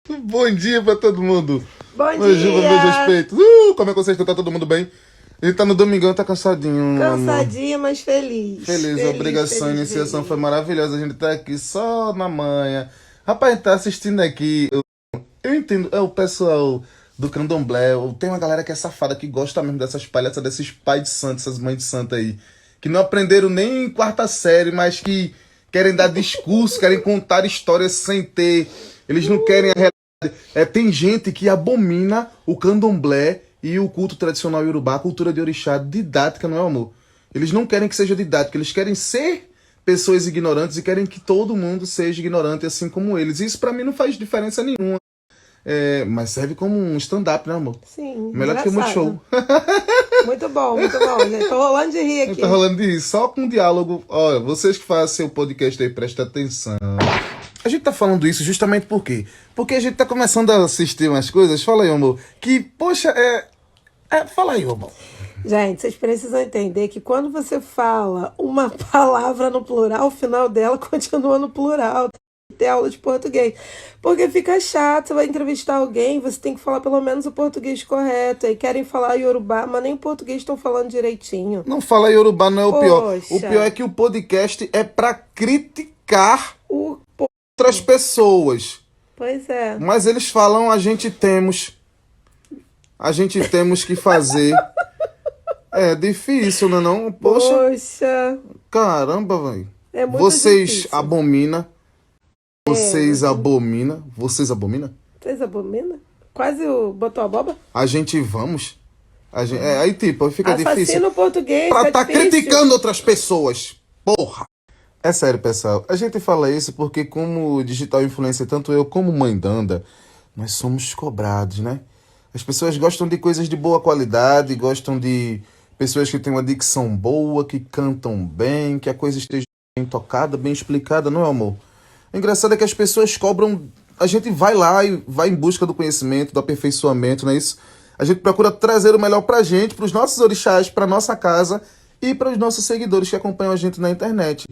Bom dia pra todo mundo. Bom Meu Juba, meus dia! respeitos. Como é que vocês estão? Tá todo mundo bem? Ele tá no domingão, tá cansadinho, meu amor. Cansadinha, mas feliz. Feliz, a Feliz, obrigação, a feliz, iniciação foi feliz. maravilhosa. A gente tá aqui só na manhã. Rapaz, tá assistindo aqui. Eu entendo, é o pessoal do candomblé. Tem uma galera que é safada, que gosta mesmo dessas palhaças, desses pais de santo, essas mães de santo aí. Que não aprenderam nem em quarta série, mas que querem dar discurso, querem contar histórias sem ter. Eles não querem a realidade. Tem gente que abomina o candomblé e o culto tradicional iorubá, a cultura de orixá, didática, não é, amor? Eles não querem que seja didática, eles querem ser pessoas ignorantes e querem que todo mundo seja ignorante assim como eles. Isso pra mim não faz diferença nenhuma. Mas serve como um stand-up, né, amor? Sim, Melhor do que muito show. engraçado. Muito bom, gente. Tô rolando de rir Tá aqui. rolando disso, só com diálogo. Olha, vocês que fazem seu podcast aí, prestem atenção. A gente tá falando isso justamente por quê? Porque a gente tá começando a assistir umas coisas, fala aí, amor, que, poxa, fala aí, amor. Gente, vocês precisam entender que quando você fala uma palavra no plural, o final dela continua no plural. Ter aula de português. Porque fica chato, você vai entrevistar alguém, você tem que falar pelo menos o português correto. Aí querem falar iorubá, mas nem português estão falando direitinho. Não fala Yorubá, não é o pior. O Poxa, pior é que o podcast é pra criticar o... outras pessoas. Pois é. Mas eles falam, a gente temos que fazer. É difícil, não é não? Poxa, Poxa, caramba, velho. é muito Vocês difícil. abominam, É, vocês abominam? vocês abominam? Quase botou a boba? A gente vamos. Aí tipo, fica difícil. Assassino português, Pra tá tá difícil. criticando outras pessoas. Porra. É sério, pessoal. A gente fala isso porque como digital influencer, tanto eu como Mãe Danda, nós somos cobrados, né? As pessoas gostam de coisas de boa qualidade, gostam de pessoas que têm uma dicção boa, que cantam bem, que a coisa esteja bem tocada, bem explicada, não é, amor? O engraçado é que as pessoas cobram. A gente vai lá e vai em busca do conhecimento, do aperfeiçoamento, não é isso? A gente procura trazer o melhor pra gente, pros nossos orixás, pra nossa casa e para os nossos seguidores que acompanham a gente na internet.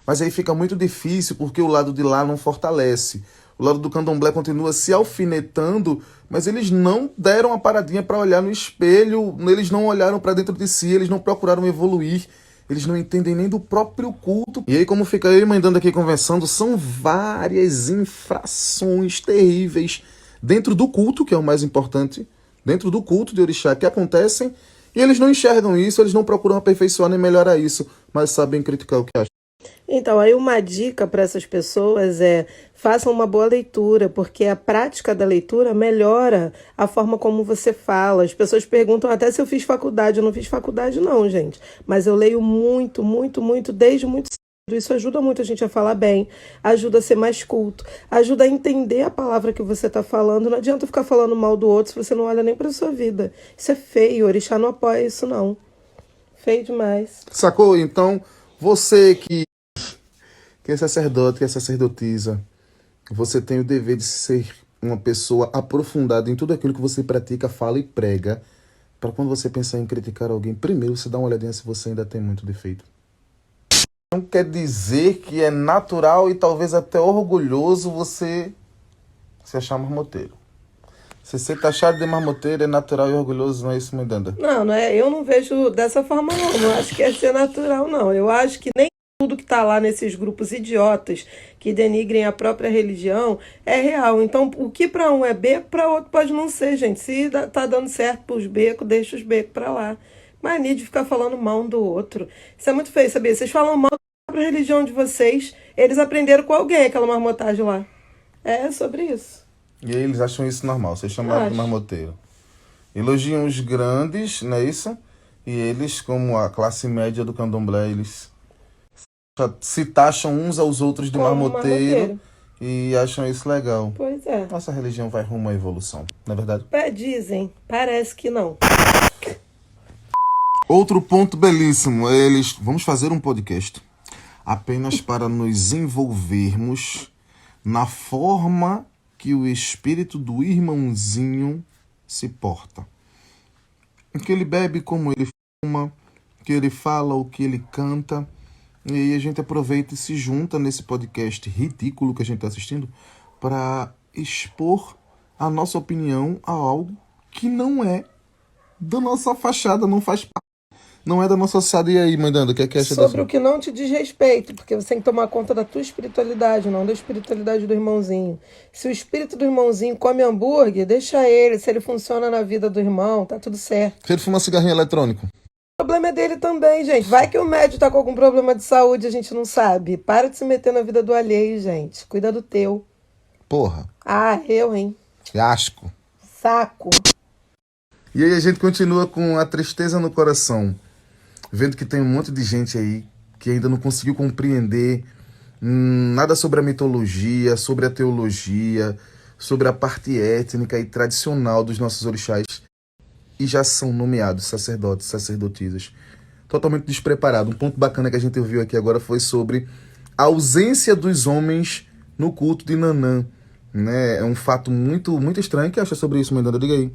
Mas aí fica muito difícil porque o lado de lá não fortalece. O lado do candomblé continua se alfinetando, mas eles não deram a paradinha para olhar no espelho, eles não olharam para dentro de si, eles não procuraram evoluir, eles não entendem nem do próprio culto. E aí, como fica eu e Mãe Dando aqui conversando, são várias infrações terríveis dentro do culto, que é o mais importante, dentro do culto de orixá que acontecem, e eles não enxergam isso, eles não procuram aperfeiçoar nem melhorar isso, mas sabem criticar o que acham. Então, aí uma dica para essas pessoas é façam uma boa leitura, porque a prática da leitura melhora a forma como você fala. As pessoas perguntam até se eu fiz faculdade. Eu não fiz faculdade, não, gente. Mas eu leio muito, muito, muito, desde muito cedo. Isso ajuda muito a gente a falar bem, ajuda a ser mais culto, ajuda a entender a palavra que você está falando. Não adianta ficar falando mal do outro se você não olha nem para sua vida. Isso é feio, o orixá não apoia isso, não. Feio demais. Sacou? Então, você que é sacerdote, que é sacerdotisa, você tem o dever de ser uma pessoa aprofundada em tudo aquilo que você pratica, fala e prega, para quando você pensar em criticar alguém, primeiro você dá uma olhadinha se você ainda tem muito defeito. Não quer dizer que é natural e talvez até orgulhoso você se achar marmoteiro. Se você tá achado de marmoteiro, é natural e orgulhoso, não é isso, Mãe Danda? Não, não é, eu não vejo dessa forma, não. Não acho que é ser natural, não. Eu acho que nem tudo que está lá nesses grupos idiotas que denigrem a própria religião é real. Então, o que para um é beco, para outro pode não ser, gente. Se tá dando certo para os becos, deixa os becos para lá. Mania de ficar falando mal um do outro. Isso é muito feio, sabia? Vocês falam mal da própria religião de vocês, eles aprenderam com alguém aquela marmotagem lá. É sobre isso. E aí eles acham isso normal, vocês chamaram de Acho. marmoteiro. Elogiam os grandes, não é isso? E eles, como a classe média do candomblé, eles se taxam uns aos outros de Como marmoteiro marmoteiro. e acham isso legal. Pois é. Nossa religião vai rumo à evolução, não é verdade? Dizem, parece que não. Outro ponto belíssimo, vamos fazer um podcast apenas para nos envolvermos na forma que o espírito do irmãozinho se porta. O que ele bebe, como ele fuma, o que ele fala, o que ele canta. E aí a gente aproveita e se junta nesse podcast ridículo que a gente está assistindo para expor a nossa opinião a algo que não é da nossa fachada, não faz parte, não é da nossa sociedade. E aí, mãe Danda, o que é que acha Sobre dessa? o que não te diz respeito, porque você tem que tomar conta da tua espiritualidade, não da espiritualidade do irmãozinho. Se o espírito do irmãozinho come hambúrguer, deixa ele. Se ele funciona na vida do irmão, tá tudo certo. Se ele fuma cigarrinho eletrônico. O problema é dele também, gente. Vai que o médico tá com algum problema de saúde, a gente não sabe. Para de se meter na vida do alheio, gente. Cuida do teu. Porra, Ah, eu, hein? asco. Saco. E aí a gente continua com a tristeza no coração, vendo que tem um monte de gente aí que ainda não conseguiu compreender nada sobre a mitologia, sobre a teologia, sobre a parte étnica e tradicional dos nossos orixás e já são nomeados sacerdotes, sacerdotisas. Totalmente despreparado. Um ponto bacana que a gente viu aqui agora foi sobre a ausência dos homens no culto de Nanã. Né? É um fato muito estranho. O que acha sobre isso, Mendonça? Diga aí.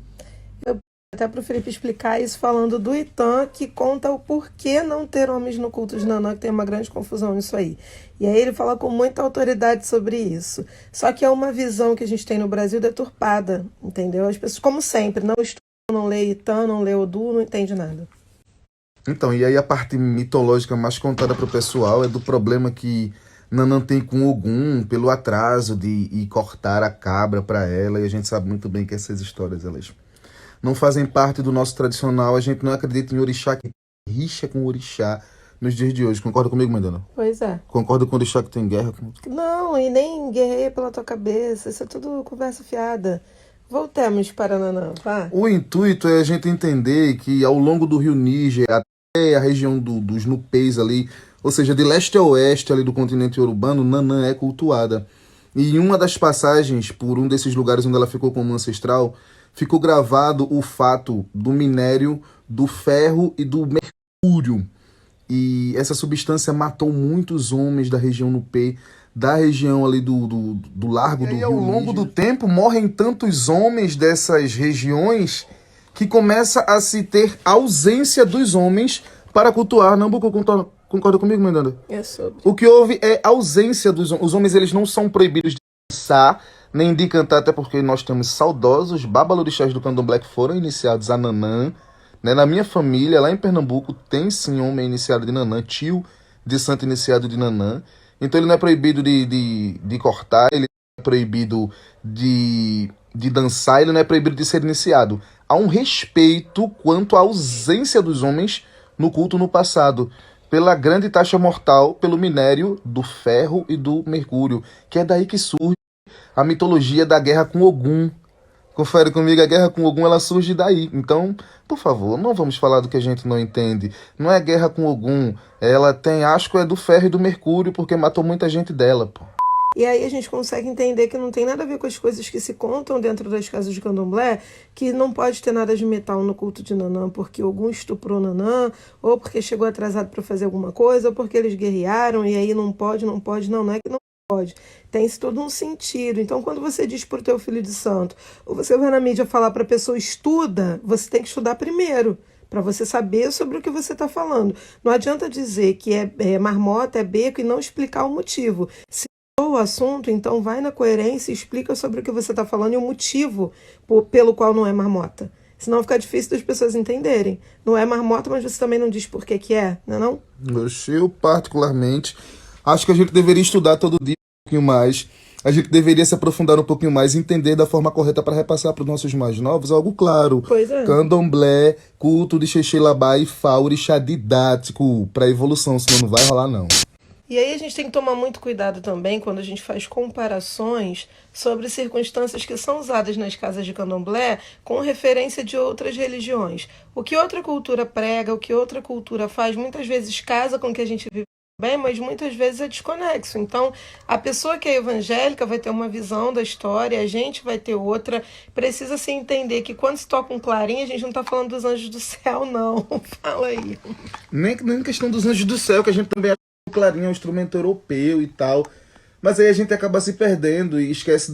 Eu até pro Felipe explicar isso falando do Itan, que conta o porquê não ter homens no culto de Nanã, que tem uma grande confusão nisso aí. E aí ele fala com muita autoridade sobre isso. Só que é uma visão que a gente tem no Brasil deturpada, entendeu? As pessoas, como sempre, não estudam, não lê Itan, não lê Odu, não entende nada. Então, e aí a parte mitológica mais contada pro pessoal é do problema que Nanã tem com Ogum, pelo atraso de ir cortar a cabra para ela, e a gente sabe muito bem que essas histórias, elas não fazem parte do nosso tradicional, a gente não acredita em orixá que rixa com orixá nos dias de hoje. Concorda comigo, Mandana? Pois é. Concorda com orixá que tem guerra? Não, e nem guerreia pela tua cabeça, isso é tudo conversa fiada. Voltemos para Nanã, vá. O intuito é a gente entender que ao longo do rio Níger, até a região dos Nupês ali, ou seja, de leste a oeste ali do continente urbano, Nanã é cultuada. E em uma das passagens por um desses lugares onde ela ficou como ancestral, ficou gravado o fato do minério, do ferro e do mercúrio. E essa substância matou muitos homens da região Nupê, da região ali do largo do rio. E ao longo do tempo morrem tantos homens dessas regiões que começa a se ter ausência dos homens para cultuar. Nambuco, concorda comigo, Mandanda? É sobre. O que houve é ausência dos homens. Os homens, eles não são proibidos de dançar, nem de cantar, até porque nós temos saudosos babalorixás do candomblé que foram iniciados a Nanã. Né? Na minha família, lá em Pernambuco, tem sim homem iniciado de Nanã, tio de santo iniciado de Nanã. Então ele não é proibido de cortar, ele não é proibido de dançar, ele não é proibido de ser iniciado. Há um respeito quanto à ausência dos homens no culto no passado, pela grande taxa mortal, pelo minério do ferro e do mercúrio, que é daí que surge a mitologia da guerra com Ogum. Confere comigo, a guerra com Ogum, ela surge daí. Então, por favor, não vamos falar do que a gente não entende. Não é guerra com Ogum, ela tem asco é do ferro e do mercúrio, porque matou muita gente dela, pô. E aí a gente consegue entender que não tem nada a ver com as coisas que se contam dentro das casas de candomblé, que não pode ter nada de metal no culto de Nanã, porque algum estuprou Nanã, ou porque chegou atrasado para fazer alguma coisa, ou porque eles guerrearam, e aí não pode, não é que não pode. Tem-se todo um sentido. Então, quando você diz para o teu filho de santo, ou você vai na mídia falar para a pessoa, estuda, você tem que estudar primeiro, para você saber sobre o que você está falando. Não adianta dizer que é marmota, é beco e não explicar o motivo. Se o assunto, então vai na coerência e explica sobre o que você está falando e o motivo pelo qual não é marmota. Senão fica difícil das pessoas entenderem. Não é marmota, mas você também não diz por que é, não é não? Eu, particularmente, acho que a gente deveria estudar todo dia um pouquinho mais. A gente deveria se aprofundar um pouquinho mais e entender da forma correta para repassar para os nossos mais novos algo claro. Pois é. Candomblé, culto de Xexelabá e Fá, orixá didático para evolução, senão não vai rolar não. E aí a gente tem que tomar muito cuidado também quando a gente faz comparações sobre circunstâncias que são usadas nas casas de candomblé com referência de outras religiões. O que outra cultura prega, o que outra cultura faz, muitas vezes casa com o que a gente vive bem, mas muitas vezes é desconexo. Então, a pessoa que é evangélica vai ter uma visão da história, a gente vai ter outra. Precisa se entender que quando se toca um clarim, a gente não está falando dos anjos do céu, não. Fala aí. Nem questão dos anjos do céu, que a gente também acha que o clarim é um instrumento europeu e tal. Mas aí a gente acaba se perdendo e esquece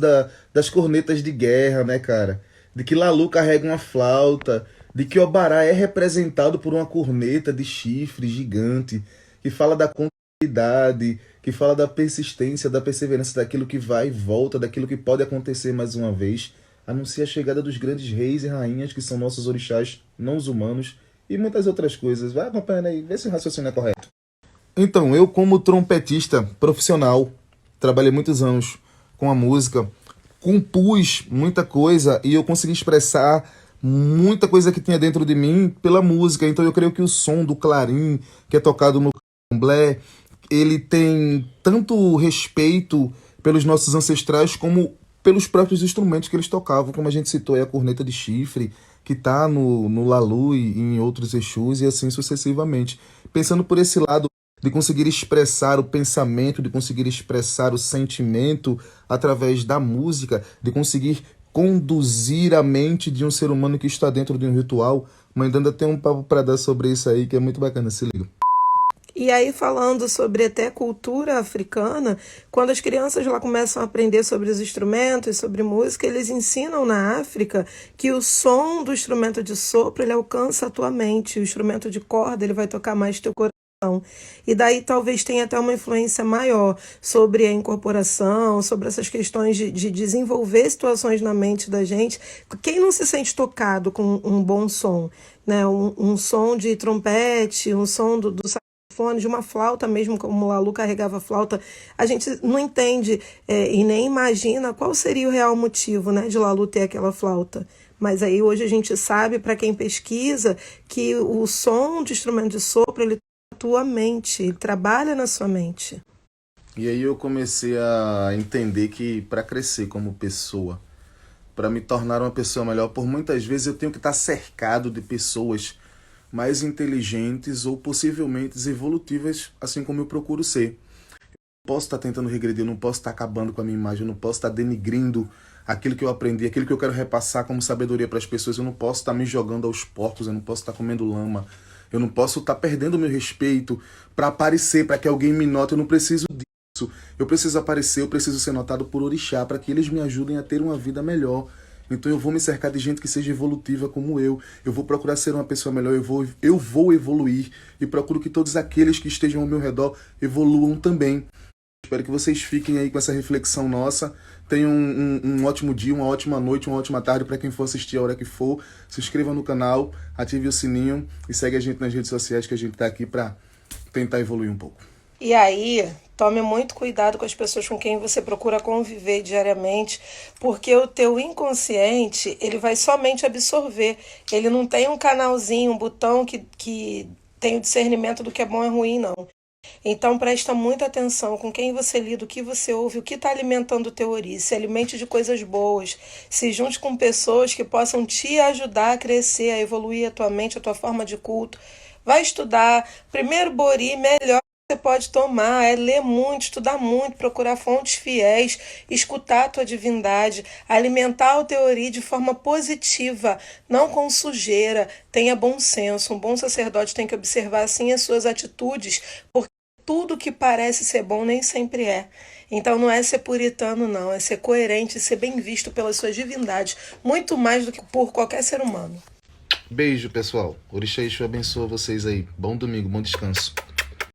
das cornetas de guerra, né, cara? De que Lalu carrega uma flauta, de que Obará é representado por uma corneta de chifre gigante, que fala da contabilidade, que que fala da persistência, da perseverança, daquilo que vai e volta, daquilo que pode acontecer mais uma vez. Anuncia a chegada dos grandes reis e rainhas, que são nossos orixás, não os humanos, e muitas outras coisas. Vai acompanhando aí, vê se o raciocínio é correto. Então, eu como trompetista profissional, trabalhei muitos anos com a música, compus muita coisa e eu consegui expressar muita coisa que tinha dentro de mim pela música. Então eu creio que o som do clarim, que é tocado no candomblé, ele tem tanto respeito pelos nossos ancestrais como pelos próprios instrumentos que eles tocavam, como a gente citou aí a corneta de chifre, que está no Lalu e em outros Exus e assim sucessivamente. Pensando por esse lado de conseguir expressar o pensamento, de conseguir expressar o sentimento através da música, de conseguir conduzir a mente de um ser humano que está dentro de um ritual. Mãe Danda tem um papo para dar sobre isso aí que é muito bacana, se liga. E aí, falando sobre até cultura africana, quando as crianças lá começam a aprender sobre os instrumentos, sobre música, eles ensinam na África que o som do instrumento de sopro ele alcança a tua mente, o instrumento de corda ele vai tocar mais teu coração. E daí talvez tenha até uma influência maior sobre a incorporação, sobre essas questões de desenvolver situações na mente da gente. Quem não se sente tocado com um bom som, né? Um som de trompete, um som do de uma flauta mesmo, como o Lalu carregava a flauta, a gente não entende e nem imagina qual seria o real motivo, né, de Lalu ter aquela flauta. Mas aí hoje a gente sabe, para quem pesquisa, que o som de instrumento de sopro, ele atua a mente, ele trabalha na sua mente. E aí eu comecei a entender que para crescer como pessoa, para me tornar uma pessoa melhor, por muitas vezes eu tenho que estar cercado de pessoas mais inteligentes ou possivelmente evolutivas, assim como eu procuro ser. Eu não posso estar tentando regredir, eu não posso estar acabando com a minha imagem, eu não posso estar denigrindo aquilo que eu aprendi, aquilo que eu quero repassar como sabedoria para as pessoas, eu não posso estar me jogando aos porcos, eu não posso estar comendo lama, eu não posso estar perdendo o meu respeito para aparecer, para que alguém me note, eu não preciso disso. Eu preciso aparecer, eu preciso ser notado por orixá, para que eles me ajudem a ter uma vida melhor. Então eu vou me cercar de gente que seja evolutiva como eu vou procurar ser uma pessoa melhor, eu vou evoluir e procuro que todos aqueles que estejam ao meu redor evoluam também. Espero que vocês fiquem aí com essa reflexão nossa, tenham um ótimo dia, uma ótima noite, uma ótima tarde para quem for assistir a hora que for. Se inscreva no canal, ative o sininho e segue a gente nas redes sociais que a gente está aqui para tentar evoluir um pouco. E aí, tome muito cuidado com as pessoas com quem você procura conviver diariamente, porque o teu inconsciente, ele vai somente absorver. Ele não tem um canalzinho, um botão que tem o discernimento do que é bom e ruim, não. Então presta muita atenção com quem você lida, o que você ouve, o que está alimentando o teu ori. Se alimente de coisas boas, se junte com pessoas que possam te ajudar a crescer, a evoluir a tua mente, a tua forma de culto. Vai estudar. Primeiro bori, melhor você pode tomar é ler muito, estudar muito, procurar fontes fiéis, escutar a tua divindade, alimentar o teu ori de forma positiva, não com sujeira. Tenha bom senso. Um bom sacerdote tem que observar assim as suas atitudes, porque tudo que parece ser bom nem sempre é. Então não é ser puritano, não, é ser coerente e ser bem visto pelas suas divindades, muito mais do que por qualquer ser humano. Beijo, pessoal. Orixá Exu abençoa vocês aí. Bom domingo, bom descanso.